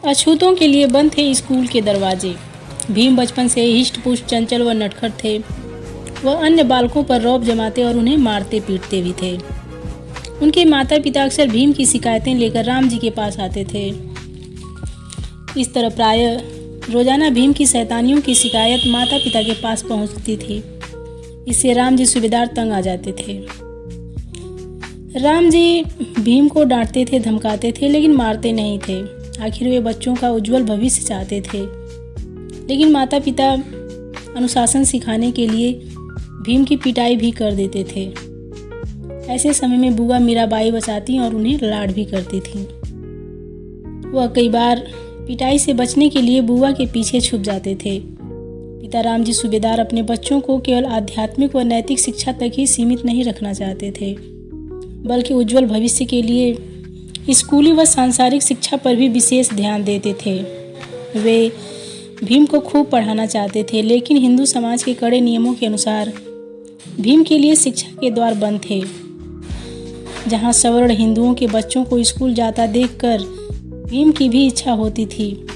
अछूतों के लिए बंद थे स्कूल के दरवाजे। भीम बचपन से हिष्ट-पुष्ट, चंचल व नटखट थे। वह अन्य बालकों पर रौब जमाते और उन्हें मारते पीटते भी थे। उनके माता पिता अक्सर भीम की शिकायतें लेकर राम जी के पास आते थे। इस तरह प्रायः रोजाना भीम की शैतानियों की शिकायत माता पिता के पास पहुंचती थी। इससे राम जी सूबेदार तंग आ जाते थे। राम जी भीम को डांटते थे, धमकाते थे, लेकिन मारते नहीं थे। आखिर वे बच्चों का उज्जवल भविष्य चाहते थे। लेकिन माता पिता अनुशासन सिखाने के लिए भीम की पिटाई भी कर देते थे। ऐसे समय में बुआ मीराबाई बचाती और उन्हें लाड भी करती थीं। वह कई बार पिटाई से बचने के लिए बुआ के पीछे छुप जाते थे। पिता राम जी सूबेदार अपने बच्चों को केवल आध्यात्मिक व नैतिक शिक्षा तक ही सीमित नहीं रखना चाहते थे, बल्कि उज्जवल भविष्य के लिए स्कूली व सांसारिक शिक्षा पर भी विशेष ध्यान देते थे। वे भीम को खूब पढ़ाना चाहते थे, लेकिन हिंदू समाज के कड़े नियमों के अनुसार भीम के लिए शिक्षा के द्वार बंद थे। जहां सवर्ण हिंदुओं के बच्चों को स्कूल जाता देखकर भीम की भी इच्छा होती थी।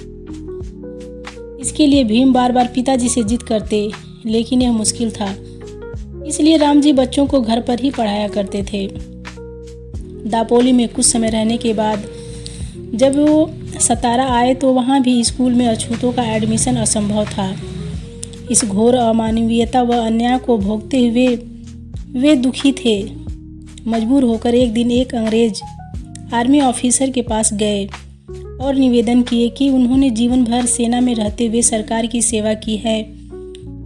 इसके लिए भीम बार बार पिताजी से जिद करते, लेकिन यह मुश्किल था। इसलिए राम जी बच्चों को घर पर ही पढ़ाया करते थे। दापोली में कुछ समय रहने के बाद जब वो सतारा आए तो वहाँ भी स्कूल में अछूतों का एडमिशन असंभव था। इस घोर अमानवीयता व अन्याय को भोगते हुए वे दुखी थे। मजबूर होकर एक दिन एक अंग्रेज आर्मी ऑफिसर के पास गए और निवेदन किए कि उन्होंने जीवन भर सेना में रहते हुए सरकार की सेवा की है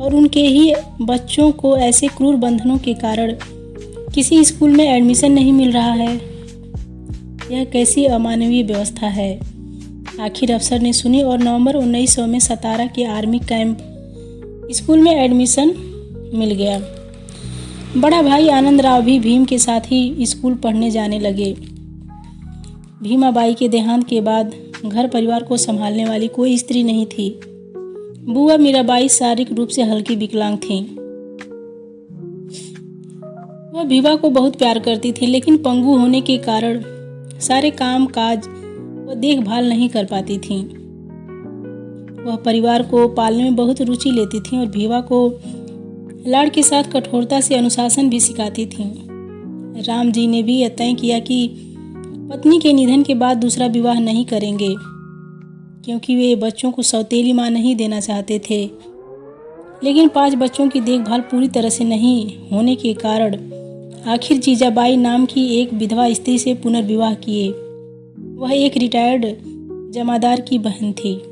और उनके ही बच्चों को ऐसे क्रूर बंधनों के कारण किसी स्कूल में एडमिशन नहीं मिल रहा है। यह कैसी अमानवीय व्यवस्था है। आखिर अफसर ने सुनी और नवंबर 1900 में सतारा के आर्मी कैंप स्कूल में एडमिशन मिल गया। बड़ा भाई आनंद राव भी भीम के साथ ही स्कूल पढ़ने जाने लगे। भीमाबाई के देहांत के बाद घर परिवार को संभालने वाली कोई स्त्री नहीं थी। बुआ मीराबाई शारीरिक रूप से हल्की विकलांग थीं। वह भीमा को बहुत प्यार करती थी, लेकिन पंगु होने के कारण सारे काम काज व देखभाल नहीं कर पाती थीं। वह परिवार को पालने में बहुत रुचि लेती थीं और भीमा को लाड़ के साथ कठोरता से अनुशासन भी सिखाती थीं। राम जी ने भी यह तय किया कि पत्नी के निधन के बाद दूसरा विवाह नहीं करेंगे, क्योंकि वे बच्चों को सौतेली मां नहीं देना चाहते थे। लेकिन 5 बच्चों की देखभाल पूरी तरह से नहीं होने के कारण आखिर जीजाबाई नाम की एक विधवा स्त्री से पुनर्विवाह किए। वह एक रिटायर्ड जमादार की बहन थी।